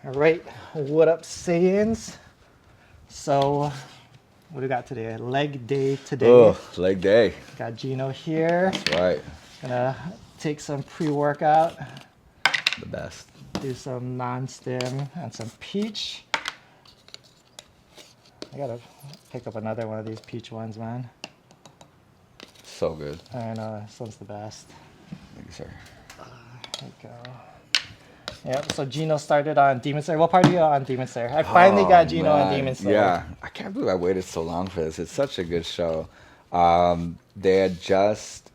All right, what up, Saiyans? So, what do we got today? Leg day today. Oh, leg day. Got Gino here. That's right. Gonna take some pre-workout, The best. do some non-stim and some peach. I gotta pick up another one of these peach ones, man. So good. I know, this one's the best. Thank you, sir. There we go. Yep, so Gino started on Demon Slayer. What part are you on Demon Slayer? I finally got Gino on Demon Slayer. Yeah, I can't believe I waited so long for this. It's such a good show. They had just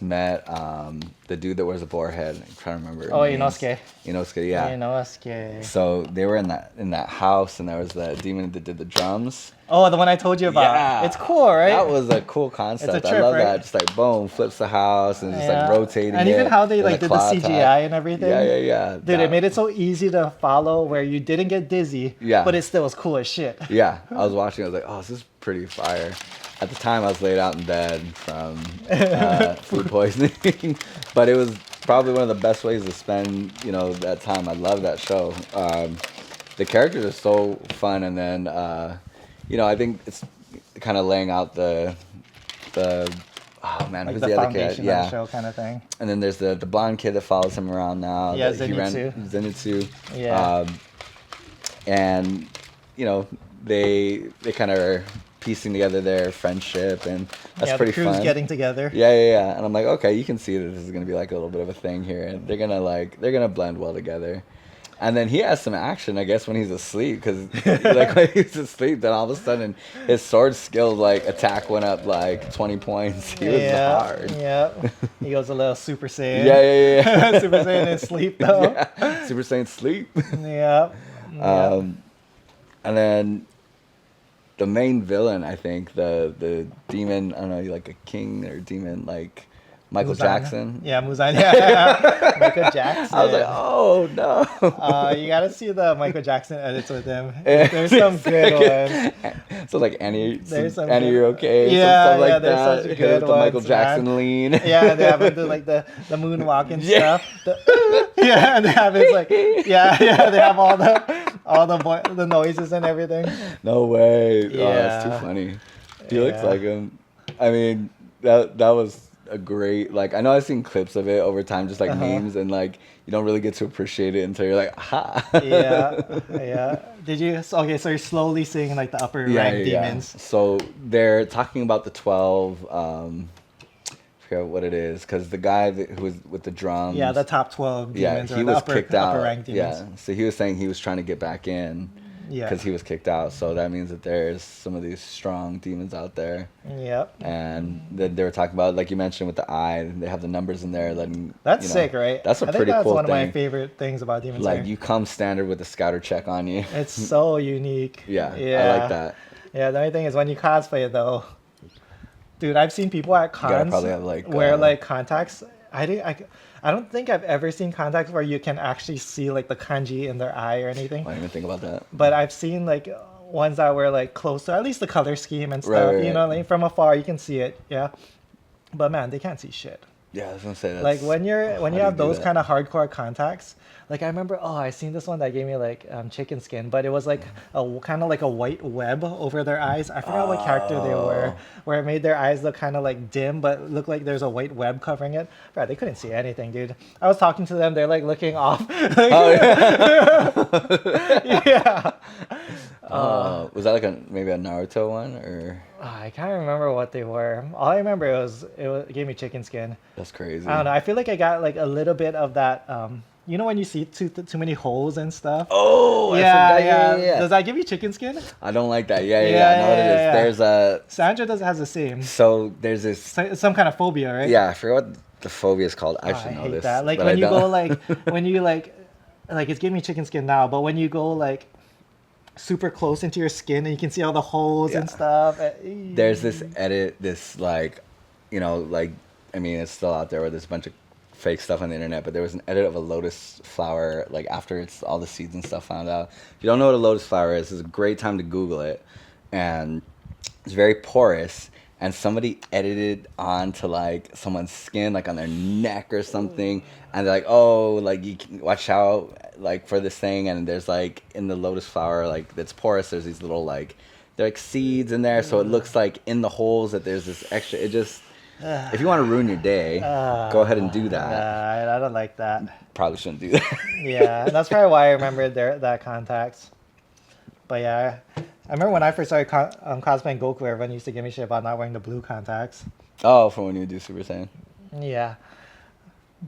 met the dude that wears a boar head. I'm trying to remember. Oh, Inosuke. Inosuke, yeah. Inosuke. So they were in that house, and there was that demon that did the drums. Oh, the one I told you about. Yeah. It's cool, right? That was a cool concept. It's a I trip, love right? that. Just like boom, flips the house and just Yeah. like rotating and it. even how they in like did the cloud CGI top. and everything. Yeah. Dude, it made it so easy to follow where you didn't get dizzy. Yeah. But it still was cool as shit. Yeah, I was watching. I was like, "Oh, this is pretty fire." At the time, I was laid out in bed from food poisoning, but it was probably one of the best ways to spend, that time. I love that show. The characters are so fun, and then, I think it's kind of laying out the oh man, Like who's the the other kid? foundation of Yeah, the show kind of thing. and then there's the blonde kid that follows him around now. Yeah, that Zenitsu. Yeah. And they kind of are piecing together their friendship, and that's pretty the crew's fun. getting together. Yeah. And I'm like, okay, you can see that this is gonna be like a little bit of a thing here, and they're gonna blend well together. And then he has some action, I guess, when he's asleep, because like when he's asleep, then all of a sudden his sword skill attack went up like 20 points. He was hard. Yeah. He goes a little Super Saiyan. Yeah. Super Saiyan in sleep though. Yeah. Super Saiyan sleep. Yeah. And then the main villain, I think, the demon, I don't know, like a king or demon, like Michael Muzan. Jackson. Yeah, Muzan. Yeah. Michael Jackson. I was like, oh no. You gotta see the Michael Jackson edits with him. There's some good ones. So like Annie, Some You're good- okay. Yeah, Something like yeah, there's that. such Hit good with the Michael ones, Jackson man. lean. Yeah, they have him do like the moonwalk and Yeah. stuff. Yeah, and they have his like they have all the noises and everything. No way. Yeah. Oh, that's too funny. He looks Yeah. like him. I mean, that was a great, like, I know I've seen clips of it over time, just like memes, and like you don't really get to appreciate it until you're like, aha. Yeah. Did you? Okay, so you're slowly seeing like the upper rank demons. So they're talking about the 12. I forget what it is, because the guy who was with the drums. Yeah, the top 12 demons. Yeah, he or was the upper, kicked out. upper rank demons. Yeah, so he was saying he was trying to get back in. Yeah. Because he was kicked out, so that means that there's some of these strong demons out there. Yep. And then they were talking about, like you mentioned, with the eye, they have the numbers in there letting. That's sick, right? That's a I think pretty that's cool one thing. of my favorite things about Demon Like Slayer. you come standard with a scouter check on you. It's so unique. Yeah, I like that. Yeah, the only thing is when you cosplay it though, dude, I've seen people at gotta cons probably have, like, wear like contacts. I don't think I've ever seen contacts where you can actually see like the kanji in their eye or anything. I didn't even think about that. But I've seen like ones that were like close to at least the color scheme and stuff. Right. You know, like from afar you can see it. Yeah. But man, they can't see shit. Yeah, I was gonna say that. Like when you have those that? kind of hardcore contacts, like I remember, I seen this one that gave me like chicken skin, but it was like a kind of like a white web over their eyes. I forgot what character they were, where it made their eyes look kind of like dim, but looked like there's a white web covering it. Bro, they couldn't see anything, dude. I was talking to them, they're like looking off. Oh yeah. Yeah. Was that like maybe a Naruto one or? I can't remember what they were. All I remember it gave me chicken skin. That's crazy. I don't know. I feel like I got like a little bit of that. You know when you see too many holes and stuff. Oh, Yeah. Does that give you chicken skin? I don't like that. Yeah. Yeah, I know what it is. yeah. There's a. Sandra has the same. So there's this. Some kind of phobia, right? Yeah, I forgot what the phobia is called. I Oh, should know hate this. that. Like but when I you go don't. like when you like it's giving me chicken skin now, but when you go like super close into your skin and you can see all the holes and Yeah. stuff. There's this edit, this like, I mean, it's still out there where there's a bunch of fake stuff on the internet, but there was an edit of a lotus flower, like after it's all the seeds and stuff found out. If you don't know what a lotus flower is, it's a great time to Google it. And it's very porous, and somebody edited onto like someone's skin, like on their neck or something, and they're like, oh, like you can watch out like for this thing, and there's like in the lotus flower, like that's porous, there's these little like they're like seeds in there, so it looks like in the holes that there's this extra. It just, if you want to ruin your day, go ahead and do that. Yeah, I don't like that. Probably shouldn't do that. Yeah, and that's probably why I remembered that contacts. But yeah, I remember when I first started cosplaying Goku, everyone used to give me shit about not wearing the blue contacts. Oh, for when you do Super Saiyan. Yeah,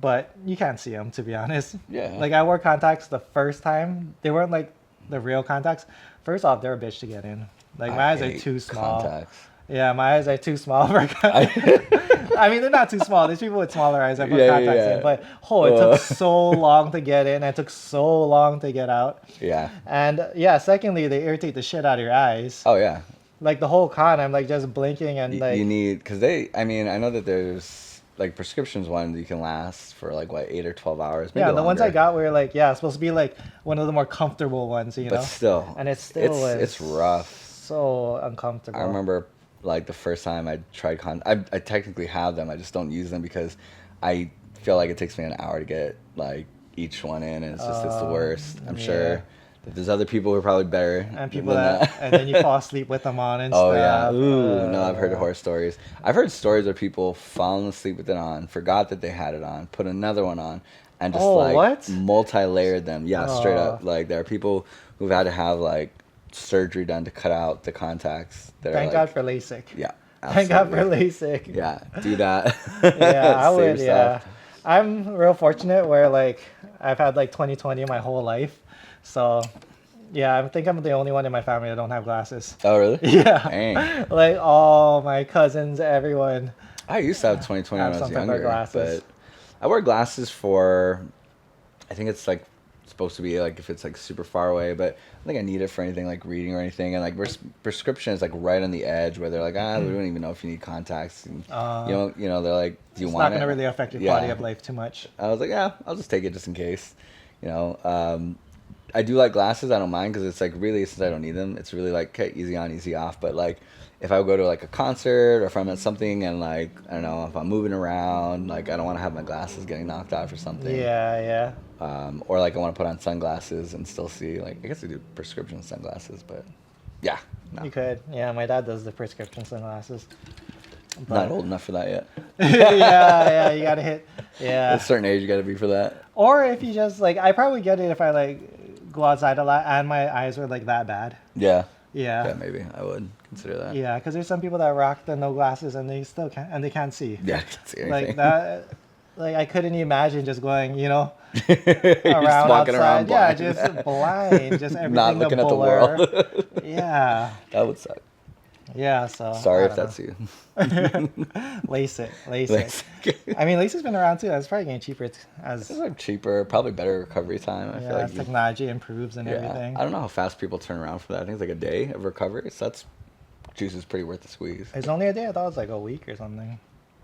but you can't see them, to be honest. Yeah. Like I wore contacts the first time. They weren't like the real contacts. First off, they're a bitch to get in. Like my eyes are hate too small. Contacts. Yeah, my eyes are too small for I mean, they're not too small. There's people with smaller eyes that put contacts in, but it took so long to get in, and it took so long to get out. Yeah. And yeah, secondly, they irritate the shit out of your eyes. Oh yeah. Like the whole con, I'm like just blinking and like. You need, because I mean, I know that there's like prescriptions ones you can last for like what 8 or 12 hours. Maybe yeah, the longer. ones I got were like it's supposed to be like one of the more comfortable ones, you know. But still, and it's rough. So uncomfortable. I remember like the first time I tried I technically have them. I just don't use them because I feel like it takes me an hour to get like each one in, and it's the worst. I'm sure that there's other people who are probably better. And people that and then you fall asleep with them on and oh stuff. Yeah. Ooh, no, I've heard horror stories. I've heard stories where people fallen asleep with it on, forgot that they had it on, put another one on, and just multi-layered them. Yeah, straight up. Like there are people who've had to have like surgery done to cut out the contacts. Thank God for LASIK. Yeah. Thank God for LASIK. Yeah, do that. Yeah, I would. Yeah, I'm real fortunate where like I've had like 20/20 my whole life, so yeah, I think I'm the only one in my family that don't have glasses. Oh really? Yeah. Dang. Like all my cousins, everyone. I used to have 20/20 when I was younger, glasses. but I wear glasses for. I think it's like supposed to be like if it's like super far away, but I don't think I need it for anything like reading or anything. And like prescription is like right on the edge where they're like, we don't even know if you need contacts. And, you know, they're like, do you want it? It's not gonna really affect your quality of life too much. I was like, I'll just take it just in case. You know, I do like glasses. I don't mind because it's like really since I don't need them, it's really like easy on, easy off. But like if I go to like a concert or if I'm at something and like I don't know if I'm moving around, like I don't want to have my glasses getting knocked off or something. Yeah. Or like I want to put on sunglasses and still see. Like I guess I do prescription sunglasses, but yeah. No. You could. Yeah, my dad does the prescription sunglasses. But... Not old enough for that yet. yeah, you gotta hit. Yeah. At a certain age, you gotta be for that. Or if you just like, I probably get it if I like go outside a lot and my eyes were like that bad. Yeah. Yeah. Yeah, maybe I would consider that. Yeah, because there's some people that rock the no glasses and they still can't, and they can't see. Yeah, I can't see anything. Like that. Like I couldn't imagine just going, you know, around walking outside. Around blind. Yeah, just blind, just everything not looking at the world. Yeah. That would suck. Yeah, so. Sorry if that's you. LASIK. I mean, LASIK's been around too. It's probably getting cheaper It's like cheaper, probably better recovery time. I feel like as technology improves and everything. I don't know how fast people turn around for that. I think it's like a day of recovery. So that's juice is pretty worth the squeeze. It's only a day. I thought it was like a week or something.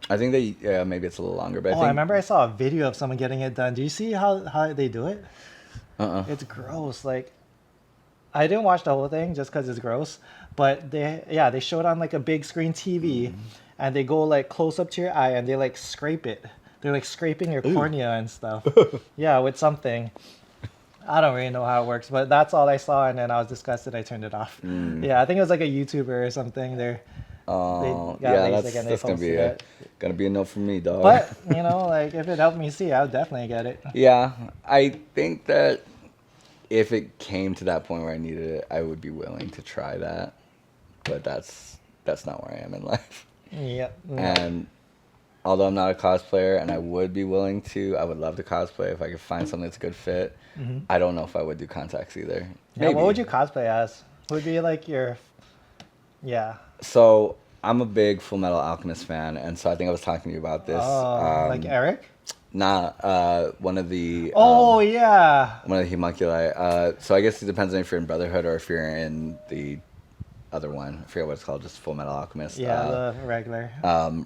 I think maybe it's a little longer, but I remember I saw a video of someone getting it done. Do you see how they do it? Uh-uh. It's gross. Like, I didn't watch the whole thing just because it's gross, but they show it on like a big screen TV, and they go like close up to your eye and they like scrape it. They're like scraping your cornea and stuff. Yeah, with something. I don't really know how it works, but that's all I saw, and then I was disgusted. I turned it off. Yeah, I think it was like a YouTuber or something. That's gonna be a no for me, dog. But you know, like if it helped me see, I would definitely get it. Yeah, I think that if it came to that point where I needed it, I would be willing to try that. But that's not where I am in life. Yeah. And although I'm not a cosplayer, and I would be willing to, I would love to cosplay if I could find something that's a good fit. I don't know if I would do contacts either. Yeah, what would you cosplay as? Who would be like your... Yeah. So I'm a big Full Metal Alchemist fan, and so I think I was talking to you about this. Like Eric? Nah, one of the... yeah. One of the homunculi. So I guess it depends on if you're in Brotherhood or if you're in the other one. I forget what it's called, just Full Metal Alchemist. Yeah, the regular.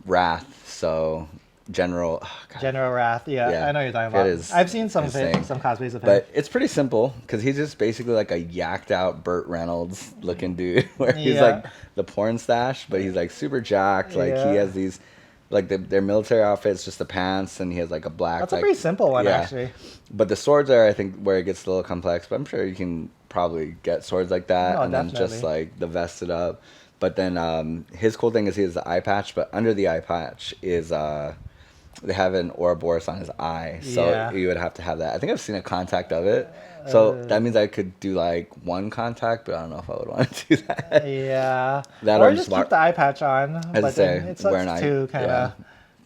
Wrath. So General. Oh, God. General Wrath. Yeah, Yeah, I know what you're talking it about. is I've seen some insane. some cosplays of him. But it's pretty simple because he's just basically like a yacked out Burt Reynolds looking dude, where he's Yeah. like the porn stash, but he's like super jacked. Like he Yeah. has these, like their military outfits, just the pants, and he has like a black. That's a like, pretty simple one, yeah. actually. But the swords are, I think, where it gets a little complex. But I'm sure you can probably get swords like that, No, and then definitely. just like the vested up. But then his cool thing is he has the eye patch, but under the eye patch is they have an Ouroboros on his eye, so Yeah. you would have to have that. I think I've seen a contact of it, so that means I could do like one contact, but I don't know if I would want to do that. Yeah. That or or just just keep the eye patch on. As I But say, then it wearing sucks eye, too, kind yeah. of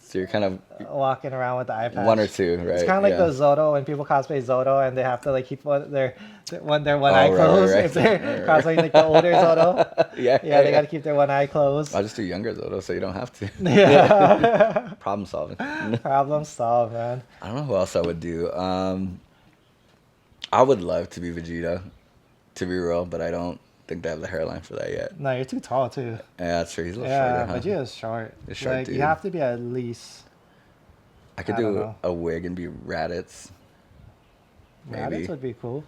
So you're kind of walking around with the eye patch. one or two, right? It's kind of like yeah. the Zoto when people cosplay Zoto and they have to like keep their one Oh, eye right, closed right, if they're right. cosplaying like the older Zoto. yeah, Yeah, they got to keep their one eye closed. I'll just do younger though, so you don't have to. Yeah. Problem solving. Problem solved, man. I don't know who else I would do. I would love to be Vegeta, to be real, but I don't think they have the hairline for that yet. No, you're too tall too. Yeah, that's true. He's a little Yeah, shorter, huh? Vegeta's short. He's short, Like you dude. have to be at least. I could I don't do know. a wig and be Raditz. Maybe. Raditz would be cool.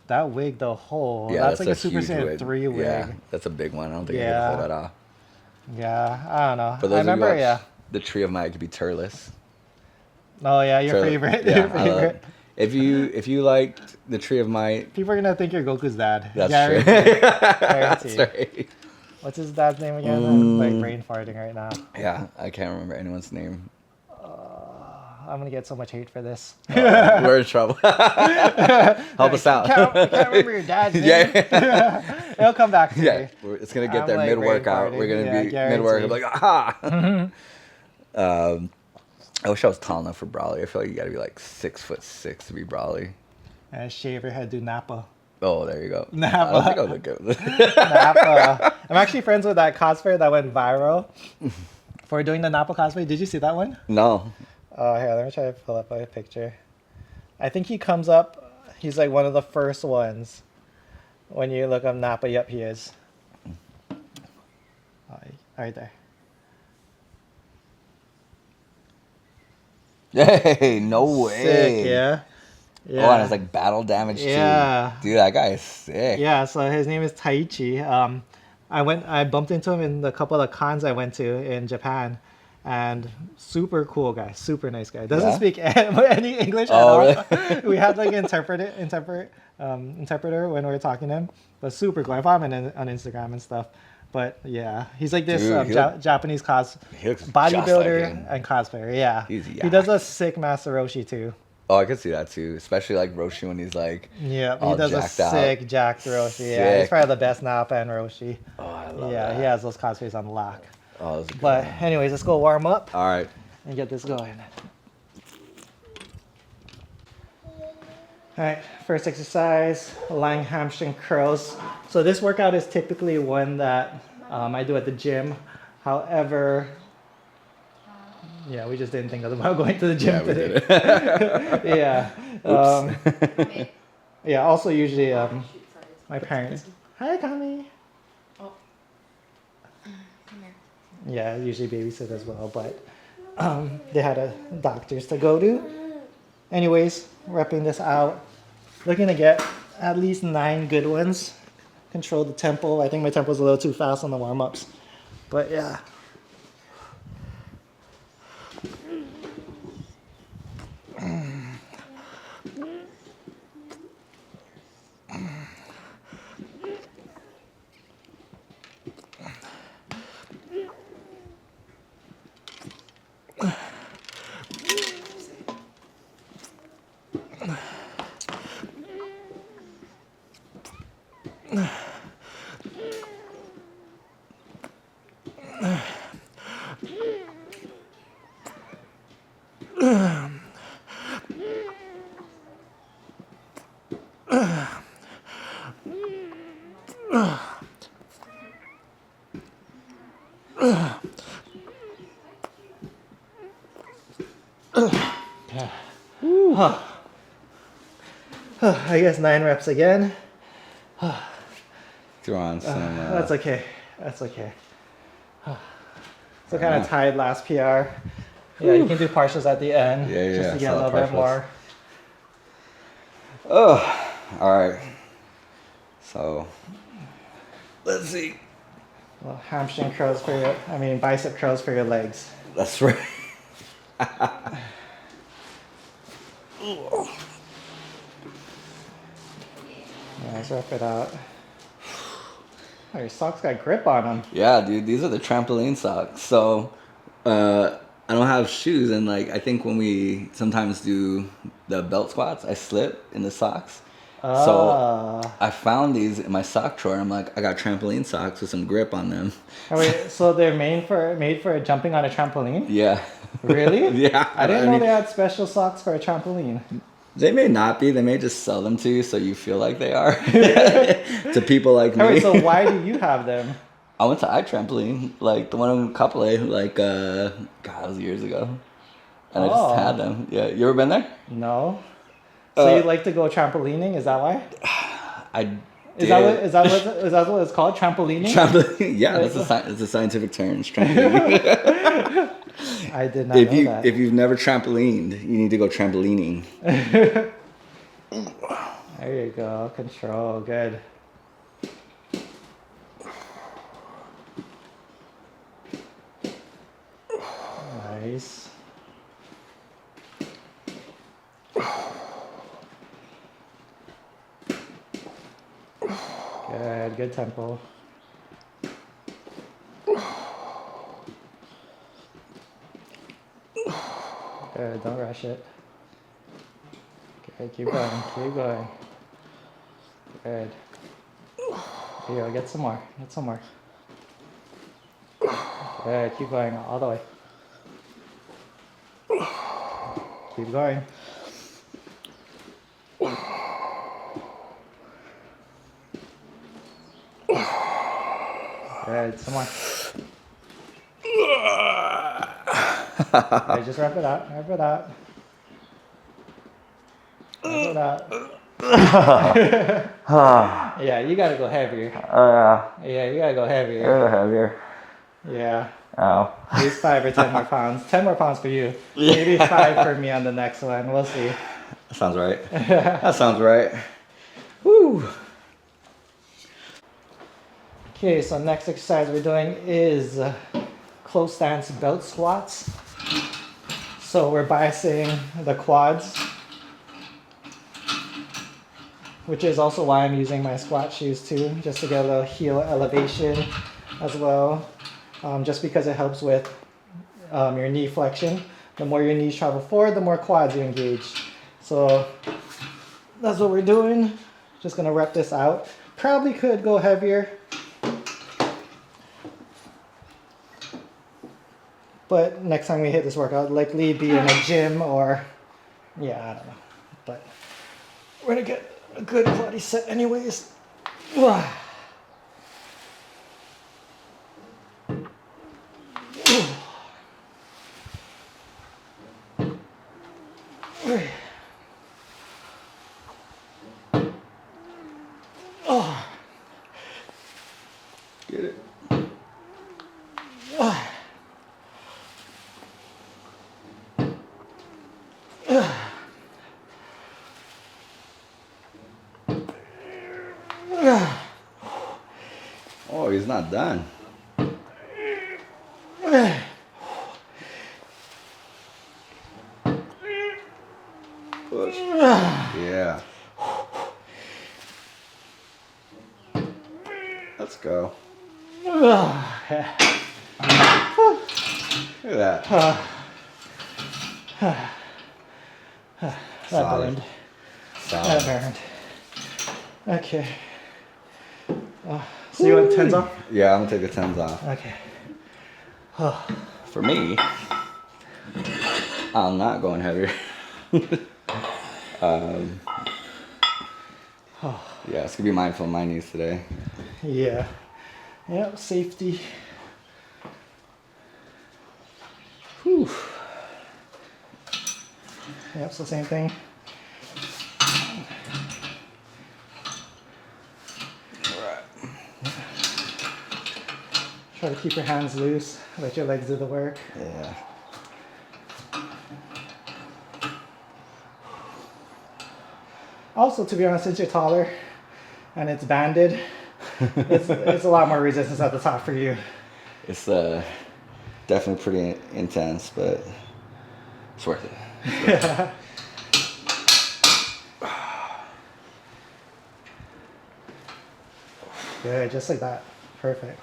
That wig, the whole. Yeah, that's like a Super huge Saiyan wig. 3 wig. Yeah, that's a big one. I don't think I Yeah. could pull that off. Yeah, I don't know. For I those remember, of you who yeah. watch The Tree of Might, could be Turles. Oh yeah, your Turles. favorite. Yeah, Your I love- favorite. if you liked The Tree of Might, People are gonna think you're Goku's dad. that's Guaranteed. true. That's Guaranteed. right. What's his dad's name again? I'm like brain farting right now. Yeah, I can't remember anyone's name. I'm gonna get so much hate for this. We're in trouble. Help us out. Can't remember your dad's name. Yeah. It'll come back to Yeah, me. it's gonna get I'm there like mid workout. brain We're gonna farting. be Yeah, mid workout. guaranteed. Like, aha. I wish I was tall enough for Brawly. I feel like you gotta be like 6'6" to be Brawly. And shave your head, do Nappa. Oh, there you go. Nappa. I don't think I'll look good. Nappa. I'm actually friends with that cosplayer that went viral for doing the Nappa cosplay. Did you see that one? No. Oh, here, let me try to pull up a picture. I think he comes up, he's like one of the first ones. When you look up Nappa, yep, he is. Oh, right there. Hey, no way. Sick, yeah. Oh, and it's like battle damage Yeah. too. Dude, that guy is sick. Yeah, so his name is Taichi. I bumped into him in a couple of cons I went to in Japan, and super cool guy, super nice guy. Doesn't Yeah? speak any English at Oh, all. really? We had like interpreter when we were talking to him, but super cool. I found him on Instagram and stuff. But yeah, he's like this Dude, he look- Japanese He looks just bodybuilder like him. and cosplayer. Yeah, He's he does a yacked. sick Master Roshi too. Oh, I could see that too. Especially like Roshi when he's like, Yeah, he all does a jacked out. sick jacked Roshi. Yeah, he's Sick. probably the best Nappa and Roshi. oh, I love Yeah, that. he has those cosplays on lock. Oh, that's a good But one. anyways, let's go warm up All right. and get this going. All right, first exercise, lying hamstring curls. So this workout is typically one that I do at the gym. However, yeah, we just didn't think about going to the gym Yeah, we today. did it. Yeah. Yeah, also usually my parents. Hi, Kami. Oh. Come here. Yeah, usually babysit as well, but they had a doctor's to go to. Anyways, repping this out. Looking to get at least 9 good ones. Control the tempo. I think my tempo's a little too fast on the warm-ups. But yeah. I guess 9 reps again. Throw on some. That's okay. That's okay. So kind of tied last PR. Yeah, you can do partials at the end. Yeah, yeah, Just to get a solid little bit partials. more. Oh, all right. So, let's see. Well, hamstring curls for your, bicep curls for your legs. That's right. Nice, wrap it out. Oh, your socks got grip on them. Yeah, dude, these are the trampoline socks. So, I don't have shoes, and like I think when we sometimes do the belt squats, I slip in the socks. So I found these in my sock drawer. And I'm like, I got trampoline socks with some grip on them. Oh, wait, so they're made for jumping on a trampoline? Yeah. Really? Yeah. I didn't know mean, they had special socks for a trampoline. They may not be. They may just sell them to you so you feel like they are. To people like me. Oh, wait, so why do you have them? I went to iTrampoline, like the one in Kapolei, like God, it was years ago, and I just had them. Yeah, you ever been there? No. So you like to go trampolining? Is that why? I did. Is that what it's called? Trampolining? Trampoline? Yeah, it's a scientific term. It's trampolining. I did not know that. If you've never trampolined, you need to go trampolining. There you go. Control. Good. Nice. Good. Good tempo. Good. Don't rush it. Okay, keep going. Keep going. Good. Here you go. Get some more. Get some more. Good. Keep going all the way. Keep going. Good. Some more. Okay, just wrap it out. Wrap it out. Wrap it out. Yeah, you gotta go heavier. Yeah, you gotta go heavier. Heavier. Yeah. Oh. At least 5 or 10 more pounds. 10 more pounds for you. Maybe 5 for me on the next one. We'll see. That sounds right. That sounds right. Woo. Okay, so next exercise we're doing is close stance belt squats. So we're biasing the quads, which is also why I'm using my squat shoes too, just to get a little heel elevation as well. Just because it helps with your knee flexion. The more your knees travel forward, the more quads you engage. So that's what we're doing. Just gonna rep this out. Probably could go heavier, but next time we hit this workout, likely be in a gym or, yeah, I don't know. But we're gonna get a good body set anyways. Get it. Oh, he's not done. Push. Yeah. Let's go. Look at that. That Solid. burned. Solid. That burned. Okay. So you want 10s off? Yeah, I'm gonna take the 10s off. Okay. For me, I'm not going heavier. Yeah, it's gonna be mindful of my knees today. Yeah. Yep, safety. Whew. Yep, so same thing. Try to keep your hands loose, let your legs do the work. Yeah. Also, to be honest, since you're taller and it's banded, it's a lot more resistance at the top for you. It's definitely pretty intense, but it's worth it. Good, just like that. Perfect.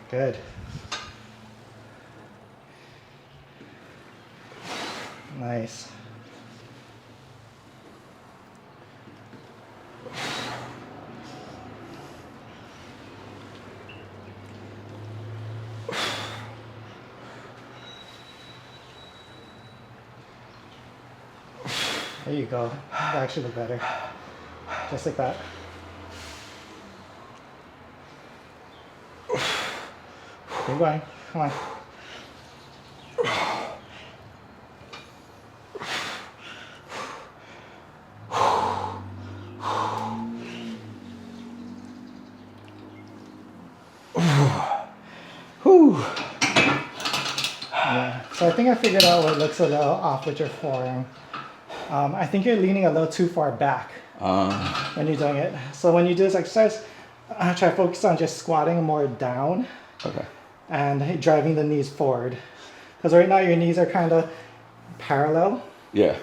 Good. Nice. There you go. That actually look better. Just like that. Keep going. Come on. Whew. Yeah. So I think I figured out what looks a little off with your form. I think you're leaning a little too far back when you're doing it. So when you do this exercise, try to focus on just squatting more down. Okay. And driving the knees forward. Because right now your knees are kind of parallel. Yeah.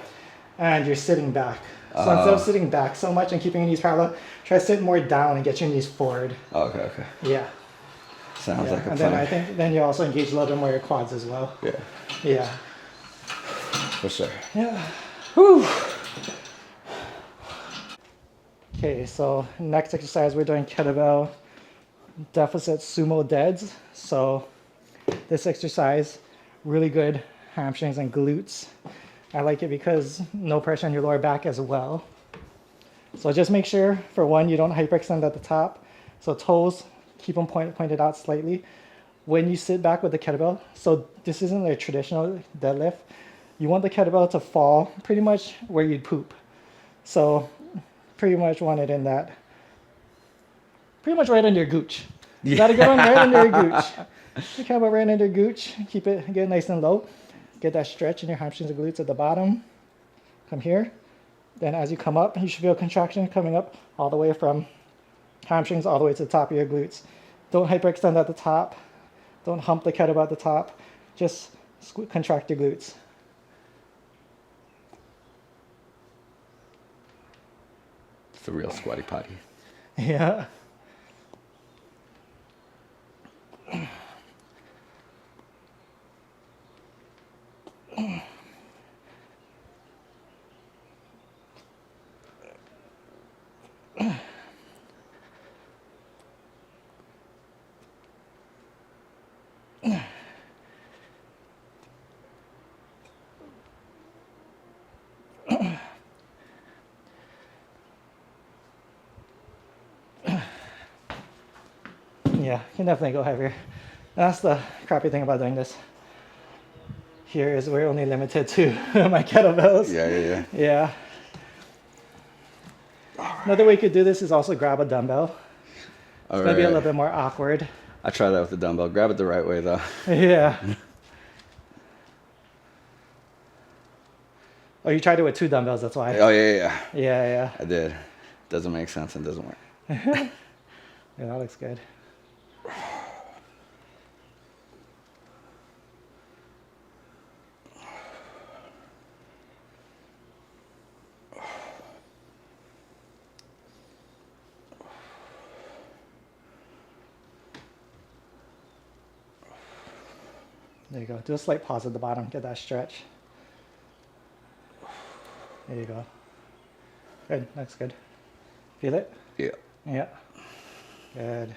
And you're sitting back. So instead of sitting back so much and keeping your knees parallel, try to sit more down and get your knees forward. Okay. Okay. Yeah. Sounds like a And plan. then I think then you also engage a little bit more your quads as well. Yeah. Yeah. For sure. Yeah. Whew. Okay, so next exercise we're doing kettlebell deficit sumo deads. So this exercise, really good hamstrings and glutes. I like it because no pressure on your lower back as well. So just make sure, for one, you don't hyperextend at the top. So toes, keep them pointed out slightly. When you sit back with the kettlebell, so this isn't a traditional deadlift, you want the kettlebell to fall pretty much where you'd poop. So pretty much want it in that, pretty much right under your gooch. You gotta get one right under your gooch. The kettlebell right under your gooch. Keep it, get it nice and low. Get that stretch in your hamstrings and glutes at the bottom. Come here. Then as you come up, you should feel contraction coming up all the way from hamstrings all the way to the top of your glutes. Don't hyperextend at the top. Don't hump the kettlebell at the top. Just contract your glutes. It's a real squatty potty. Yeah. Yeah, you can definitely go heavier. That's the crappy thing about doing this. Here is we're only limited to my kettlebells. Yeah. Yeah. Another way you could do this is also grab a dumbbell. It's gonna be a little bit more awkward. I try that with the dumbbell. Grab it the right way though. Yeah. Oh, you tried it with two dumbbells, that's why. Oh yeah. Yeah. I did. Doesn't make sense and doesn't work. Yeah, that looks good. There you go. Do a slight pause at the bottom. Get that stretch. There you go. Good. Looks good. Feel it? Yeah. Yeah. Good.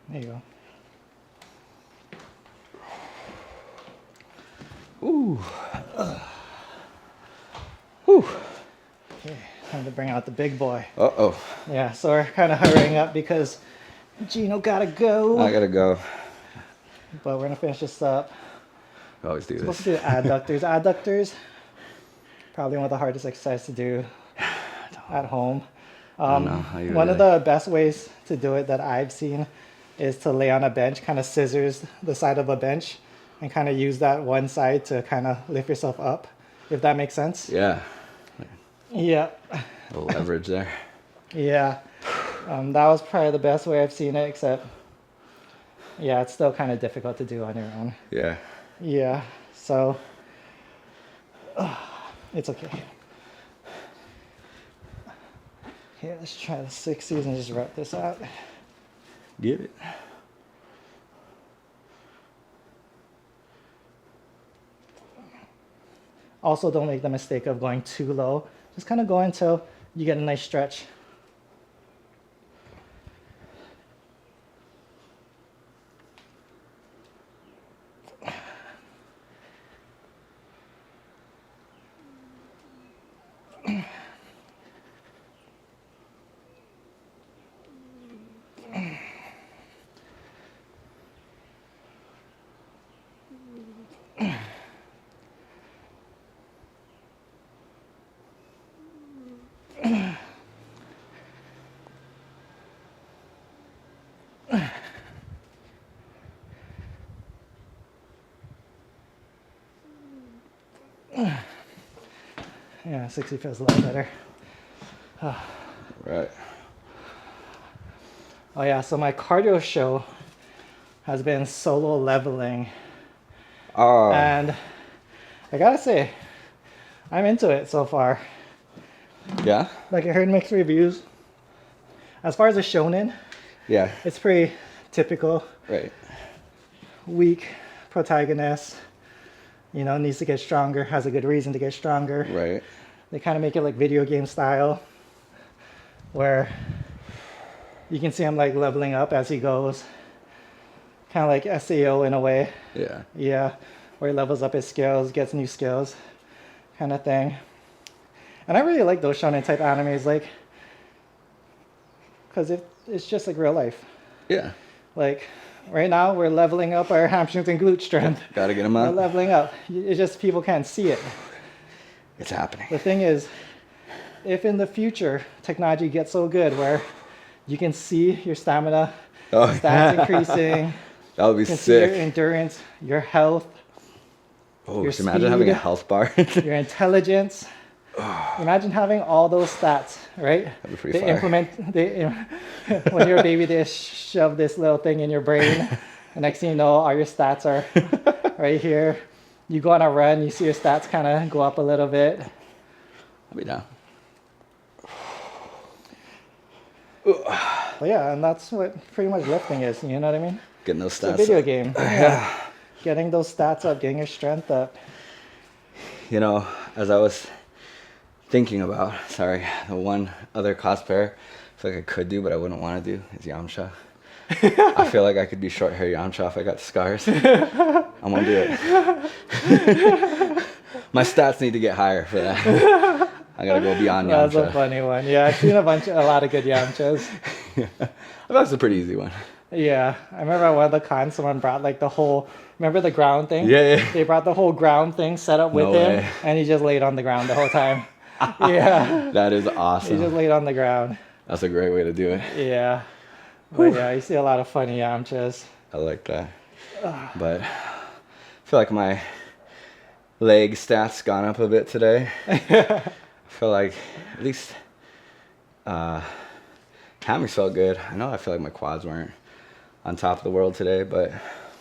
There you go. Ooh. Whew. Okay, time to bring out the big boy. Uh-oh. Yeah, so we're kind of hurrying up because Gino gotta go. I gotta go. But we're gonna finish this up. I always do Supposed this. to do adductors. Adductors, Probably one of the hardest exercises to do at home. don't know how you One of really- the best ways to do it that I've seen is to lay on a bench, kind of scissors the side of a bench, and kind of use that one side to kind of lift yourself up, if that makes sense. Yeah. Yeah. A little leverage there. Yeah. That was probably the best way I've seen it, except, yeah, it's still kind of difficult to do on your own. Yeah. Yeah. So, it's okay. Okay, let's try the 60s and just rep this out. Get it. Also, don't make the mistake of going too low. Just kind of go until you get a nice stretch. Yeah, 60 feels a lot better. Right. Oh yeah, so my cardio show has been solo leveling. Oh. And I gotta say, I'm into it so far. Yeah. Like, I heard mixed reviews. As far as a shonen, Yeah. it's pretty typical. Right. Weak protagonist, you know, needs to get stronger, has a good reason to get stronger. Right. They kind of make it like video game style, where you can see him like leveling up as he goes. Kind of like SAO in a way. Yeah. Yeah, where he levels up his skills, gets new skills, kind of thing. And I really like those shonen type animes, like, because it's just like real life. Yeah. Like, right now we're leveling up our hamstrings and glute strength. Gotta get them We're out. leveling up. It's just people can't see it. It's happening. The thing is, if in the future technology gets so good where you can see your stamina, Oh, stats increasing, that would be you can see your sick. endurance, your health, Oh, your just imagine having a speed. health bar. your intelligence. Imagine having all those stats, right? That'd be pretty They fire. when you're a baby, they shove this little thing in your brain. The next thing you know, all your stats are right here. You go on a run, you see your stats kind of go up a little bit. I'll be down. But yeah, and that's what pretty much lifting is, you know what I mean? Getting those It's a stats. video up. game. Yeah. Getting those stats up, getting your strength up. You know, as I was thinking about, sorry, the one other cosplayer I feel like I could do, but I wouldn't want to do is Yamcha. I feel like I could be short hair Yamcha if I got the scars. I'm gonna do it. My stats need to get higher for that. I gotta go beyond That's a Yamcha. funny one. Yeah, I've seen a lot of good Yamchas. That's a pretty easy one. Yeah, I remember at one of the cons, someone brought like the whole, remember the ground thing? Yeah, yeah. They brought the whole ground thing set up with No him, way. and he just laid on the ground the whole time. Yeah, That is he just awesome. laid on the ground. That's a great way to do it. Yeah. But yeah, you see a lot of funny Yamchas. I like that. But I feel like my leg stats gone up a bit today. I feel like at least hammies felt good. I know I feel like my quads weren't on top of the world today, but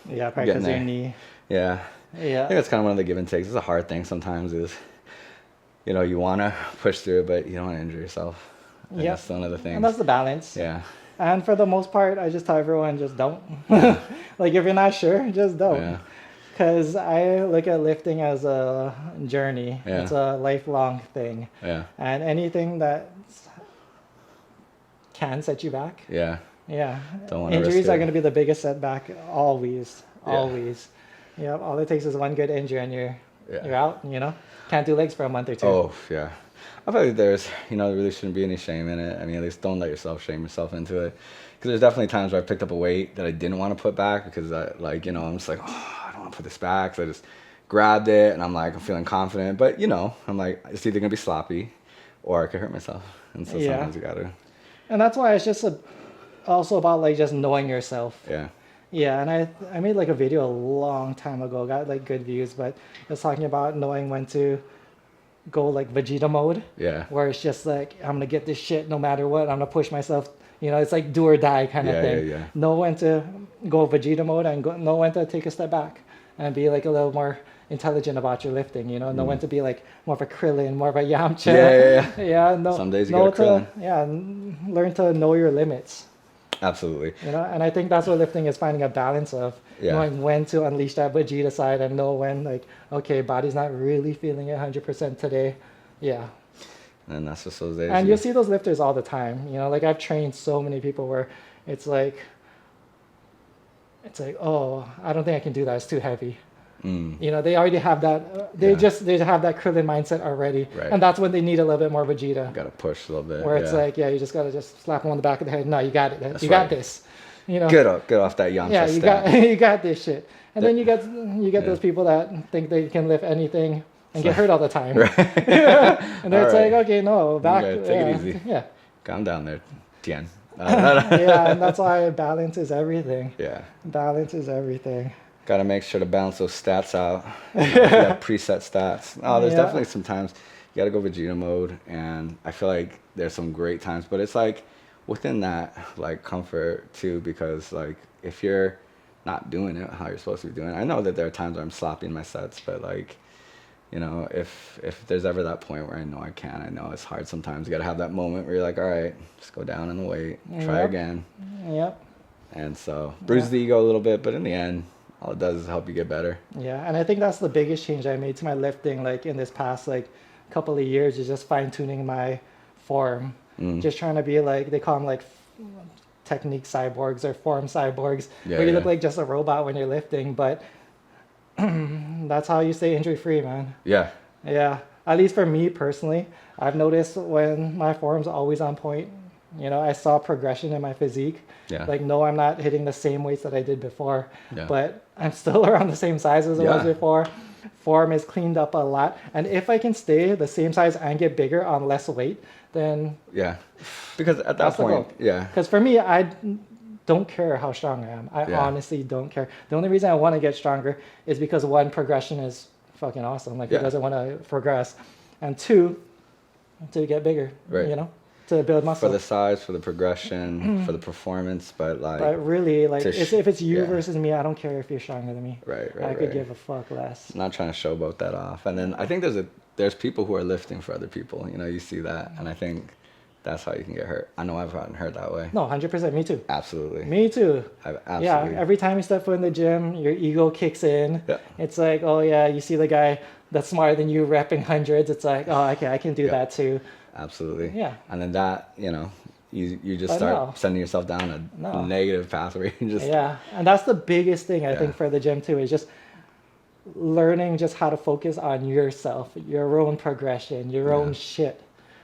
Yeah, probably because Getting your there. knee. yeah. I think Yeah. that's kind of one of the give and takes. It's a hard thing sometimes is, you know, you want to push through it, but you don't want to injure yourself. And Yeah. That's one of the things. And that's the balance. Yeah. And for the most part, I just tell everyone, just don't. Like, if you're not sure, just don't. Yeah. Because I look at lifting as a journey. Yeah. It's a lifelong thing. Yeah. And anything that can set you back, Yeah. yeah. Don't wanna risk Injuries are it. going to be the biggest setback, always. Yeah. Always. Yep, all it takes is one good injury and you're Yeah. out, you know? Can't do legs for a month or two. Oh, yeah. I feel like there really shouldn't be any shame in it. I mean, at least don't let yourself shame yourself into it. Because there's definitely times where I picked up a weight that I didn't want to put back because I'm just like, oh, I don't want to put this back. So I just grabbed it, and I'm like, I'm feeling confident, but you know, I'm like, it's either gonna be sloppy, or I could hurt myself, and so Yeah. sometimes you gotta. And that's why it's just also about like just knowing yourself. Yeah. Yeah, and I made like a video a long time ago, got like good views, but it was talking about knowing when to go like Vegeta mode, Yeah. where it's just like I'm gonna get this shit no matter what. I'm gonna push myself. You know, it's like do or die kind of Yeah, thing. yeah, yeah. Know when to go Vegeta mode and know when to take a step back and be like a little more intelligent about your lifting. You know, know when to be like more of a Krillin, more of a Yamcha. Yeah. Yeah. No. Some days you know gotta to learn to know your limits. Absolutely. You know, and I think that's what lifting is, finding a balance of knowing when to unleash that Vegeta side and know when, like, okay, body's not really feeling it 100% today. Yeah. And that's just those days. And you'll see those lifters all the time. You know, like I've trained so many people where it's like, oh, I don't think I can do that. It's too heavy. You know, they already have that. They have that Krillin mindset already, Right. and that's when they need a little bit more Vegeta. Gotta push a little bit. Where it's like, you just gotta just slap them on the back of the head. No, you got it. That's You got right. this. You know. Get off that Yamcha Yeah, you step. got you got this shit. And then you get those people that think they can lift anything and get hurt all the time. Right. And then it's All right. like, okay, no, back. gotta take it easy. Yeah. Calm down there, Tien. Yeah, and that's why balance is everything. Yeah. Balance is everything. Gotta make sure to balance those stats out. You have preset stats. Oh, there's Yeah. definitely some times you gotta go Vegeta mode, and I feel like there's some great times, but it's like within that like comfort too, because like if you're not doing it how you're supposed to be doing it, I know that there are times where I'm sloppy in my sets, but like, you know, if there's ever that point where I know I can, I know it's hard sometimes. You gotta have that moment where you're like, all right, just go down in the weight, try Yep. again. Yep. And so bruise the ego a little bit, but in the end, all it does is help you get better. Yeah, and I think that's the biggest change I made to my lifting, like in this past like couple of years, is just fine tuning my form. Just trying to be like, they call them like technique cyborgs or form cyborgs, Yeah, where you look yeah. like just a robot when you're lifting, but that's how you stay injury free, man. Yeah. Yeah, at least for me personally, I've noticed when my form's always on point, you know, I saw progression in my physique. Yeah. Like, no, I'm not hitting the same weights that I did before, Yeah. but I'm still around the same size as I was Yeah. before. Form is cleaned up a lot. And if I can stay the same size and get bigger on less weight, then Yeah. Because at that That's the point, goal. yeah. because for me, I don't care how strong I am. I Yeah. honestly don't care. The only reason I want to get stronger is because one, progression is fucking awesome. Like, Yeah. who doesn't want to progress? And two, to get bigger, Right. you know, to build For muscle. the size, for the progression, for the performance, but like, But really, like, to if it's you yeah. versus me, I don't care if you're stronger than me. right, I right, could right. give a fuck less. Not trying to showboat that off. And then I think there's people who are lifting for other people. You know, you see that, and I think that's how you can get hurt. I know I've gotten hurt that way. No, 100%. Me too. Absolutely. Me too. I've Yeah, absolutely. every time you step foot in the gym, your ego kicks in. Yeah. It's like, oh yeah, you see the guy that's smarter than you repping hundreds. It's like, oh, okay, I can do Yeah. that too. Absolutely. Yeah. And then that, you know, you just But start no. sending yourself down a No. negative path where you just Yeah, and that's the biggest thing I Yeah. think for the gym too, is just learning just how to focus on yourself, your own progression, your own shit.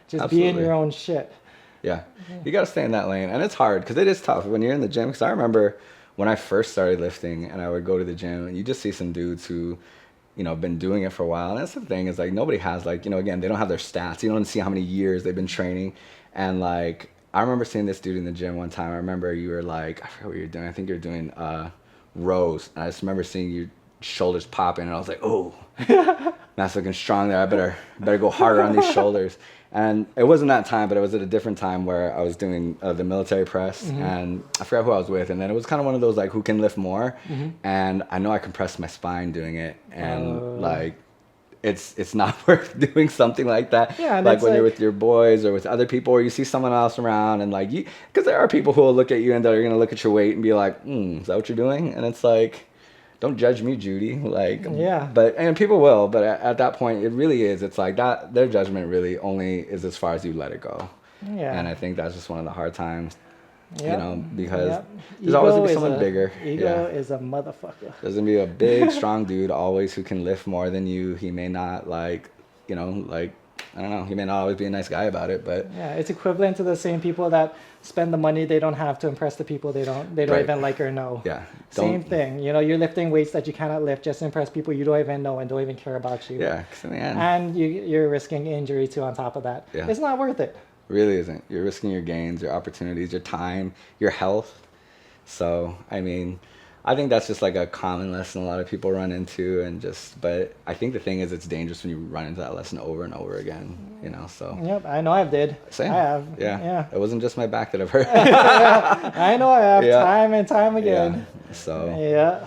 Just be in Absolutely. your own shit. Yeah, you got to stay in that lane, and it's hard because it is tough when you're in the gym. Because I remember when I first started lifting, and I would go to the gym, and you just see some dudes who, you know, been doing it for a while. And that's the thing is like nobody has like, you know, again, they don't have their stats. You don't see how many years they've been training, and like I remember seeing this dude in the gym one time. I remember you were like, I forget what you were doing. I think you were doing rows, and I just remember seeing your shoulders popping, and I was like, oh, that's looking strong there. I better go harder on these shoulders. And it wasn't that time, but it was at a different time where I was doing the military press, and I forgot who I was with. And then it was kind of one of those like, who can lift more? And I know I compressed my spine doing it, and like, it's not worth doing something like that. Yeah, and like it's when you're like- with your boys or with other people, or you see someone else around, and like you, because there are people who will look at you and they're gonna look at your weight and be like, is that what you're doing? And it's like, don't judge me, Judy. Like, Yeah. But and people will, but at that point, it really is. It's like that. Their judgment really only is as far as you let it go. Yeah. And I think that's just one of the hard times, you Yep. know, because Yep. there's always gonna be Ego is someone bigger. Ego Yeah. is a motherfucker. There's gonna be a big, strong dude always who can lift more than you. He may not like, you know, like I don't know. He may not always be a nice guy about it, but Yeah, it's equivalent to the same people that spend the money they don't have to impress the people they don't Right. even like or know. yeah. Same thing. You know, you're lifting weights that you cannot lift just to impress people you don't even know and don't even care about you. Yeah, 'cause in the end, And you're risking injury too on top of that. Yeah. It's not worth it. really isn't. You're risking your gains, your opportunities, your time, your health. So, I mean, I think that's just like a common lesson a lot of people run into, but I think the thing is it's dangerous when you run into that lesson over and over again, you know, so. Yep, I know I've did. Same. I have. Yeah. Yeah. It wasn't just my back that I've hurt. I know I have Yeah. time and time Yeah. again. So, Yeah.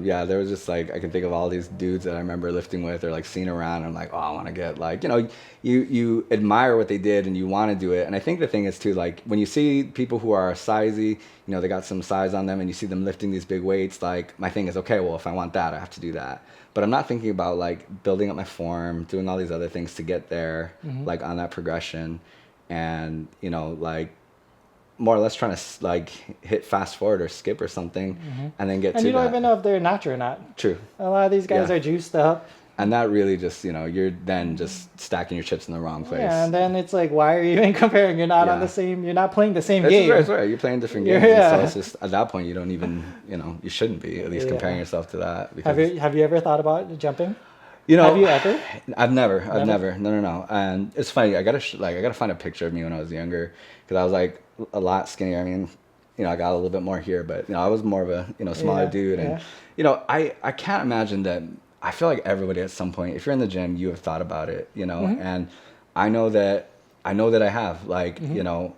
yeah, there was just like, I can think of all these dudes that I remember lifting with or like seeing around. I'm like, oh, I want to get like, you know, you admire what they did and you want to do it. And I think the thing is too, like when you see people who are sizey, you know, they got some size on them and you see them lifting these big weights, like my thing is, okay, well, if I want that, I have to do that. But I'm not thinking about like building up my form, doing all these other things to get there, like on that progression. And, you know, like more or less trying to like hit fast forward or skip or something and then get And to you don't that. even know if they're natural or not. True. A lot of these guys Yeah. are juiced up. And that really just, you know, you're then just stacking your chips in the wrong place. Yeah, and then it's like, why are you even comparing? You're not on Yeah. the same. You're not playing the same That's game. right. You're playing different Yeah. games. So it's just, at that point, you don't even, you know, you shouldn't be at least Yeah. comparing yourself to that. Because, Have you ever thought about jumping? you know, Have you ever? I've never. No. And it's funny. I gotta find a picture of me when I was younger because I was like a lot skinnier. I mean, you know, I got a little bit more here, but you know, I was more of a, you know, smaller Yeah, dude. And yeah. you know, I can't imagine that. I feel like everybody at some point, if you're in the gym, you have thought about it, you know, and I know that I have, like, you know,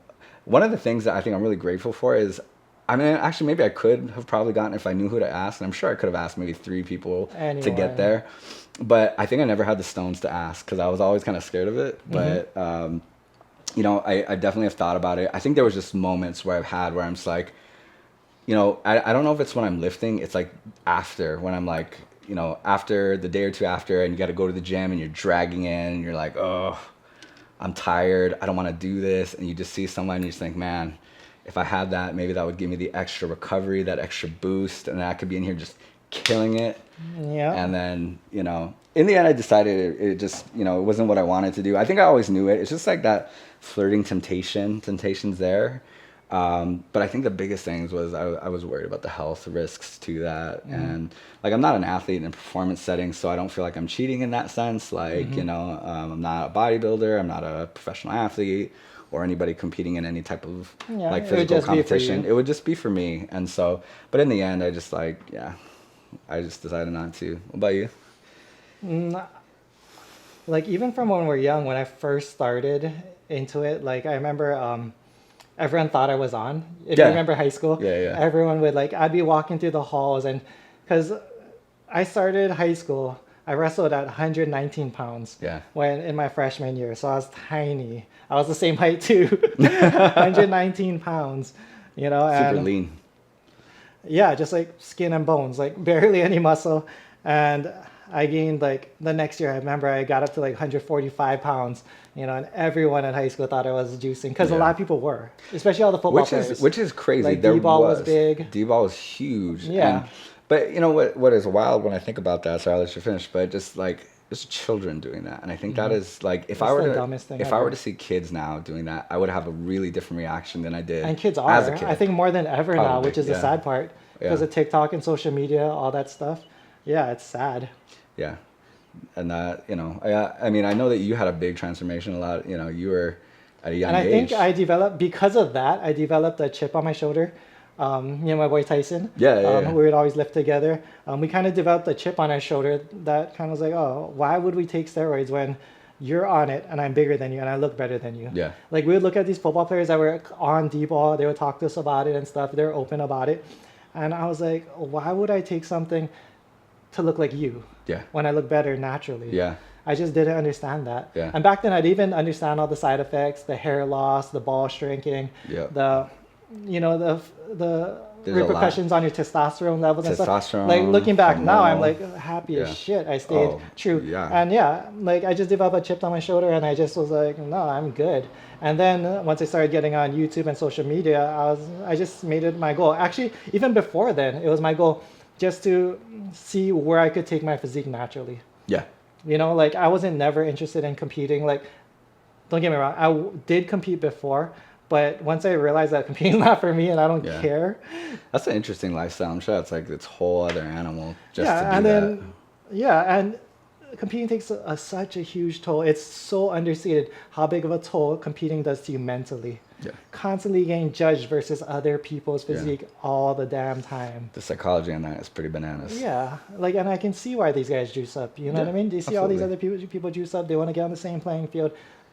one of the things that I think I'm really grateful for is, I mean, actually, maybe I could have probably gotten if I knew who to ask, and I'm sure I could have asked maybe 3 people to Anyone. get there, but I think I never had the stones to ask because I was always kind of scared of it, but, you know, I definitely have thought about it. I think there was just moments where I've had where I'm just like, you know, I don't know if it's when I'm lifting, it's like after, when I'm like, you know, after the day or two after, and you got to go to the gym and you're dragging in and you're like, oh, I'm tired. I don't want to do this. And you just see someone and you just think, man, if I had that, maybe that would give me the extra recovery, that extra boost. And I could be in here just killing it. Yeah. And then, you know, in the end, I decided it just, you know, it wasn't what I wanted to do. I think I always knew it. It's just like that flirting temptation's there. But I think the biggest things was I was worried about the health risks to that. And like, I'm not an athlete in a performance setting, so I don't feel like I'm cheating in that sense. Like, you know, I'm not a bodybuilder, I'm not a professional athlete or anybody competing in any type of Yeah, like it would physical just be for competition. you. It would just be for me. And so, but in the end, I just like, yeah, I just decided not to. What about you? Like, even from when we were young, when I first started into it, like, I remember everyone thought I was on. If Yeah. you remember high school, Yeah. everyone would, like, I'd be walking through the halls, and because I started high school, I wrestled at 119 pounds Yeah. when in my freshman year, so I was tiny. I was the same height too, 119 pounds, you know, Super and lean. yeah, just like skin and bones, like barely any muscle. And I gained, like, the next year, I remember I got up to like 145 pounds, you know, and everyone in high school thought I was juicing because a Yeah. lot of people were, especially all the football players. Which is crazy. Like, There D-ball was big. D-ball was huge. Yeah. But you know what is wild when I think about that, sorry, I'll let you finish, but just like it's children doing that. And I think that is like if That's I were the to dumbest thing if I ever. were to see kids now doing that, I would have a really different reaction than I did And kids as a are, kid. I think, more than ever now, Probably, which is the yeah. sad part. Because Yeah. of TikTok and social media, all that stuff. Yeah, it's sad. Yeah. And that, you know, I mean, I know that you had a big transformation a lot, you know, you were at a young And I age. think I developed, because of that, I developed a chip on my shoulder. Me and my boy Tyson. Yeah. We would always lift together. We kind of developed a chip on our shoulder that kind of was like, oh, why would we take steroids when you're on it and I'm bigger than you and I look better than you? Yeah. Like, we would look at these football players that were on D-ball. They would talk to us about it and stuff. They were open about it. And I was like, why would I take something to look like you Yeah. when I look better naturally? Yeah. I just didn't understand that. Yeah. And back then, I'd even understand all the side effects, the hair loss, the ball shrinking, Yeah. the, you know, the There's a lot. repercussions on your testosterone levels and stuff. Testosterone, Like, looking back now, I'm hormonal. like happy Yeah. as shit. I stayed Oh, true. yeah. And yeah, like, I just developed a chip on my shoulder, and I just was like, no, I'm good. And then once I started getting on YouTube and social media, I just made it my goal. Actually, even before then, it was my goal just to see where I could take my physique naturally. Yeah. You know, like I wasn't never interested in competing. Like, don't get me wrong, did compete before, but once I realized that competing's not for me and I don't Yeah. care. That's an interesting lifestyle. I'm sure it's like this whole other animal just to Yeah, do and that. then and competing takes such a huge toll. It's so understated how big of a toll competing does to you mentally. Yeah. Constantly getting judged versus other people's Yeah. physique all the damn time. The psychology on that is pretty bananas. Yeah, like, and I can see why these guys juice up. You know what I Yeah, mean? Do you see all these absolutely. other people juice up? They want to get on the same playing field.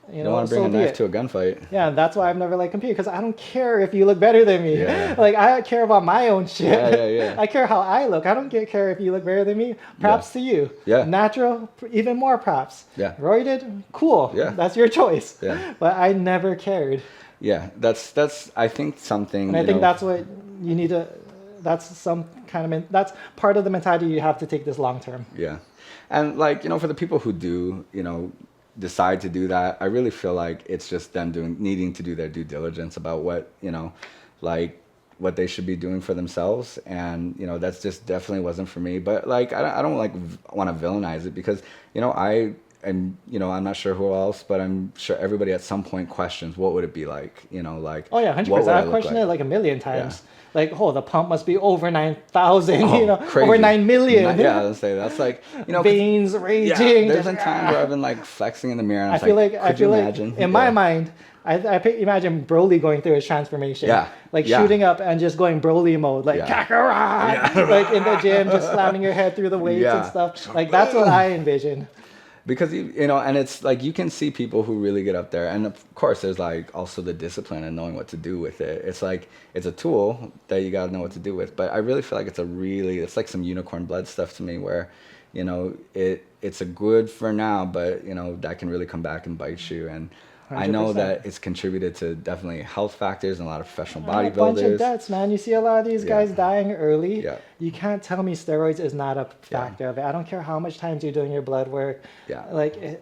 You You know, don't want to bring so a be knife it. to a gunfight. Yeah, and that's why I've never like competed because I don't care if you look better than me. Yeah. Like I care about my own shit. Yeah. I care how I look. I don't care if you look better than me. Props to you. Yeah. Natural, even more props. Yeah. Roided, cool. Yeah. That's your choice. Yeah. But I never cared, Yeah, that's I think something. and I you think know, that's what you need to. That's some kind of that's part of the mentality you have to take this long term. Yeah, and like for the people who do decide to do that, I really feel like it's just them needing to do their due diligence about what like what they should be doing for themselves, and that's just definitely wasn't for me. But like I don't like want to villainize it because I'm not sure who else, but I'm sure everybody at some point questions what would it be like, like Oh yeah, 100%. what would I I've look questioned like? it like a million times. Like, oh, the pump must be over 9,000, Oh, over crazy. 9 million. Yeah, I was say that's like 'cause- Veins yeah, raging. there's just- been times where I've been like flexing in the mirror and I I'm feel like could you imagine? in my mind, I imagine Broly going through his transformation. Yeah, Like yeah. shooting up and just going Broly mode, like Yeah. Kakarot, like in the gym, just slamming your head through the weights and Yeah. stuff. Like that's what I envision. Because and it's like you can see people who really get up there, and of course there's like also the discipline and knowing what to do with it. It's like it's a tool that you got to know what to do with, but I really feel like it's like some unicorn blood stuff to me where it's a good for now, but that can really come back and bite you. And I know 100%. that it's contributed to definitely health factors and a lot of professional A bunch of bodybuilders. deaths, man. You see a lot of these guys dying early. Yeah. You can't tell me steroids is not a factor of it. I don't care how much times you're doing your blood work. Yeah. Like, And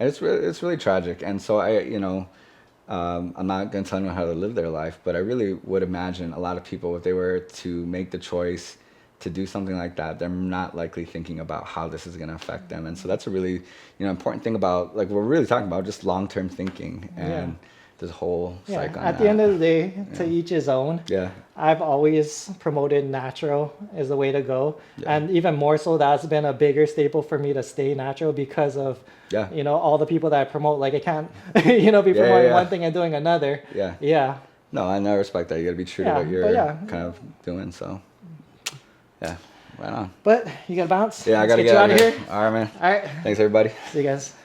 it's really tragic. And so I'm not going to tell anyone how to live their life, but I really would imagine a lot of people, if they were to make the choice to do something like that, they're not likely thinking about how this is going to affect them. And so that's a really important thing about, like, we're really talking about just long-term thinking and this whole yeah. cycle. At the end of the day, to each his own. Yeah. I've always promoted natural as the way to go. Yeah. And even more so, that's been a bigger staple for me to stay natural because of, Yeah. all the people that I promote. Like I can't, be promoting yeah. one thing and doing another. Yeah. Yeah. No, and I respect that. You got to be true to Yeah, what but you're yeah. kind of doing. So, yeah, right on. But you got to bounce. Yeah, I Let's got to get get you out out of of here. here. All right, man. All right. Thanks, everybody. See you guys.